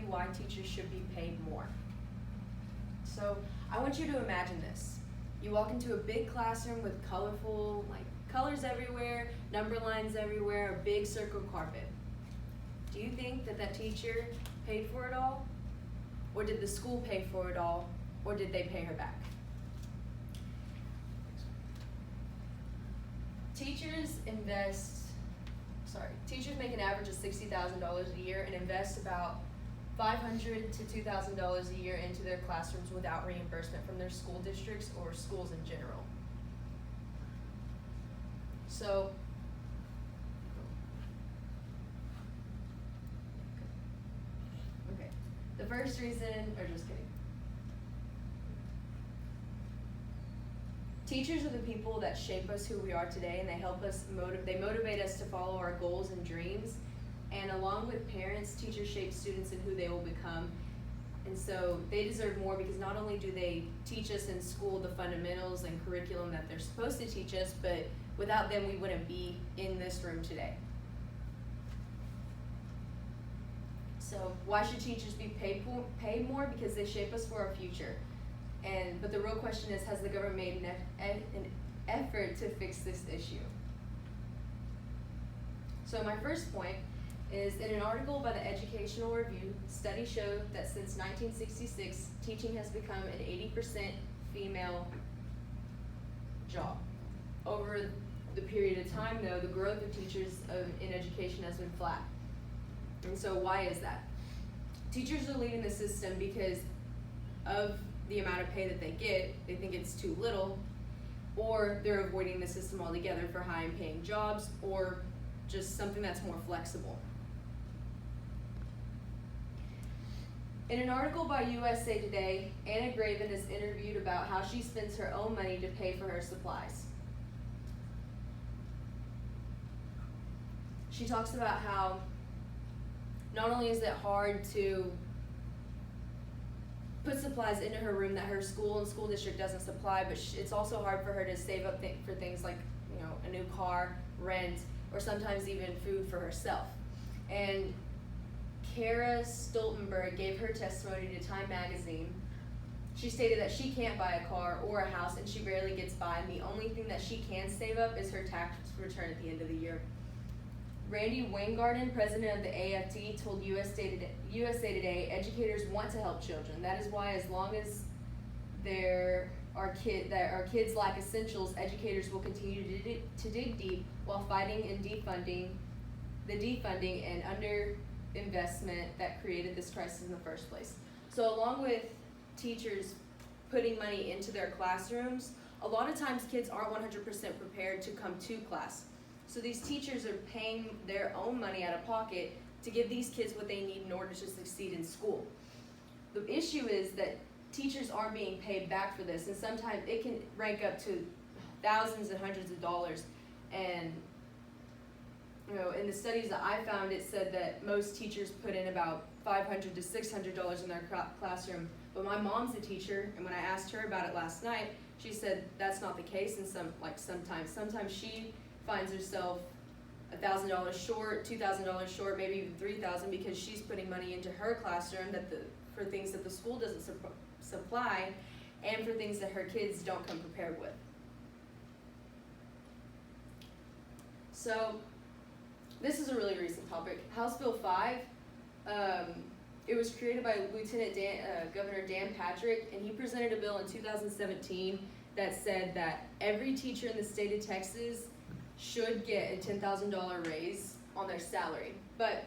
why teachers should be paid more. So I want you to imagine this. You walk into a big classroom with colorful, colors everywhere, number lines everywhere, a big circle carpet. Do you think that teacher paid for it all? Or did the school pay for it all? Or did they pay her back? Teachers make an average of $60,000 a year and invest about $500 to $2,000 a year into their classrooms without reimbursement from their school districts or schools in general. So, okay, the first reason, or just kidding. Teachers are the people that shape us who we are today, and they help us they motivate us to follow our goals and dreams. And along with parents, teachers shape students and who they will become. And so they deserve more because not only do they teach us in school the fundamentals and curriculum that they're supposed to teach us, but without them we wouldn't be in this room today. So why should teachers be paid more? Because they shape us for our future. But the real question is, has the government made an effort to fix this issue? So my first point is, in an article by the Educational Review, studies show that since 1966, teaching has become an 80% female job. Over the period of time, though, the growth of teachers in education has been flat. And so why is that? Teachers are leaving the system because of the amount of pay that they get. They think it's too little, or they're avoiding the system altogether for high-paying jobs, or just something that's more flexible. In an article by USA Today, Anna Graven is interviewed about how she spends her own money to pay for her supplies. She talks about how not only is it hard to put supplies into her room that her school and school district doesn't supply, but it's also hard for her to save up for things like, a new car, rent, or sometimes even food for herself. And Kara Stoltenberg gave her testimony to Time magazine. She stated that she can't buy a car or a house, and she barely gets by, and the only thing that she can save up is her tax return at the end of the year. Randy Weingarten, president of the AFT, told USA Today, educators want to help children. That is why, as long as there are kids lack essentials, educators will continue to dig deep while fighting and defunding and underinvestment that created this crisis in the first place. So along with teachers putting money into their classrooms, a lot of times kids aren't 100% prepared to come to class. So these teachers are paying their own money out of pocket to give these kids what they need in order to succeed in school. The issue is that teachers aren't being paid back for this, and sometimes it can rank up to thousands and hundreds of dollars. And in the studies that I found, it said that most teachers put in about $500 to $600 in their classroom. But my mom's a teacher, and when I asked her about it last night, she said that's not the case. And sometimes she finds herself $1,000 short, $2,000 short, maybe even $3,000, because she's putting money into her classroom for things that the school doesn't supply, and for things that her kids don't come prepared with. So this is a really recent topic. House Bill 5, it was created by Governor Dan Patrick, and he presented a bill in 2017 that said that every teacher in the state of Texas should get a $10,000 raise on their salary. But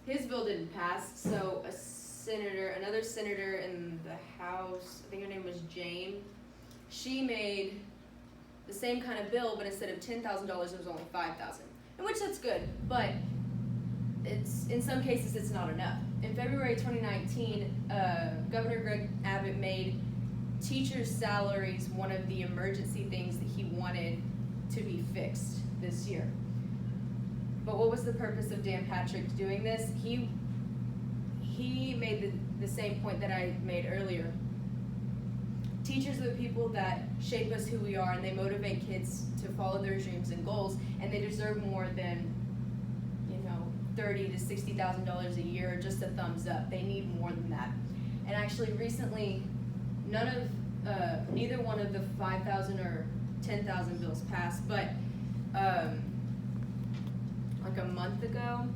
his bill didn't pass, so another senator in the House, I think her name was Jane, she made the same kind of bill, but instead of $10,000, it was only $5,000. In which that's good, but in some cases it's not enough. In February 2019, Governor Greg Abbott made teachers' salaries one of the emergency things that he wanted to be fixed this year. But what was the purpose of Dan Patrick doing this? He made the same point that I made earlier. Teachers are the people that shape us who we are, and they motivate kids to follow their dreams and goals, and they deserve more than $30,000 to $60,000 a year, or just a thumbs up. They need more than that. And actually, recently, neither one of the 5,000 or 10,000 bills passed, but like a month ago,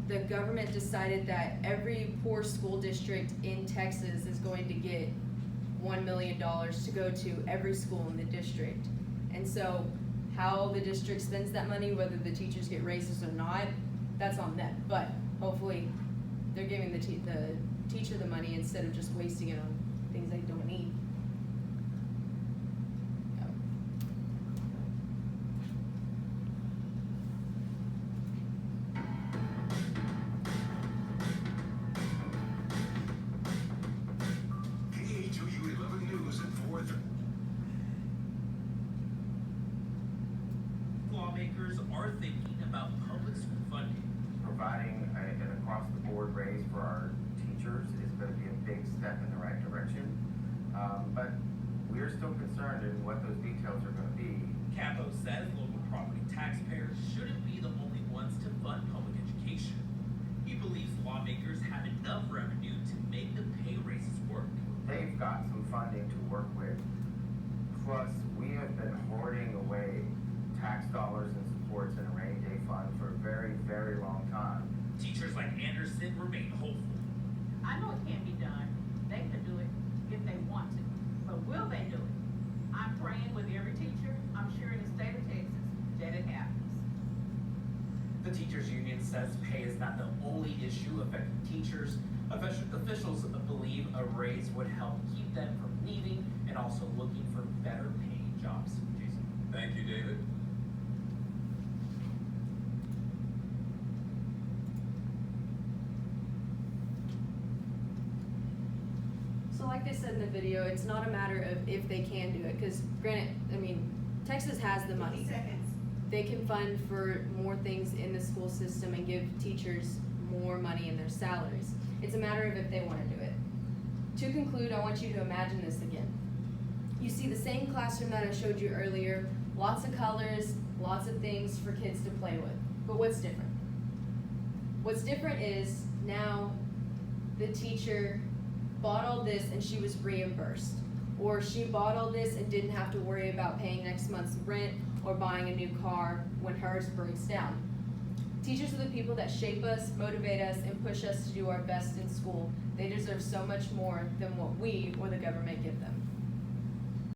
the government decided that every poor school district in Texas is going to get $1 million to go to every school in the district. And so how the district spends that money, whether the teachers get raises or not, that's on them. But hopefully they're giving the teacher the money instead of just wasting it on things they don't need. KHOU 11 News at 4:30. Lawmakers are thinking about public school funding. Providing an across-the-board raise for our teachers is going to be a big step in the right direction. But we're still concerned in what those details are going to be. Capo says local property taxpayers shouldn't be the only ones to fund public education. He believes lawmakers have enough revenue to make the pay raises work. They've got some funding to work with. Plus, we have been hoarding away tax dollars and supports in a rainy day fund for a very, very long time. Teachers like Anderson remain hopeful. I know it can be done. They can do it if they want to. But will they do it? I'm praying with every teacher, I'm sure in the state of Texas, that it happens. The teachers union says pay is not the only issue affecting teachers. Officials believe a raise would help keep them from leaving and also looking for better paying jobs. Jason. Thank you, David. So like they said in the video, it's not a matter of if they can do it, because granted, I mean, Texas has the money. They can fund for more things in the school system and give teachers more money in their salaries. It's a matter of if they want to do it. To conclude, I want you to imagine this again. You see the same classroom that I showed you earlier, lots of colors, lots of things for kids to play with. But what's different? What's different is now the teacher bought all this and she was reimbursed. Or she bought all this and didn't have to worry about paying next month's rent or buying a new car when hers breaks down. Teachers are the people that shape us, motivate us, and push us to do our best in school. They deserve so much more than what we or the government give them.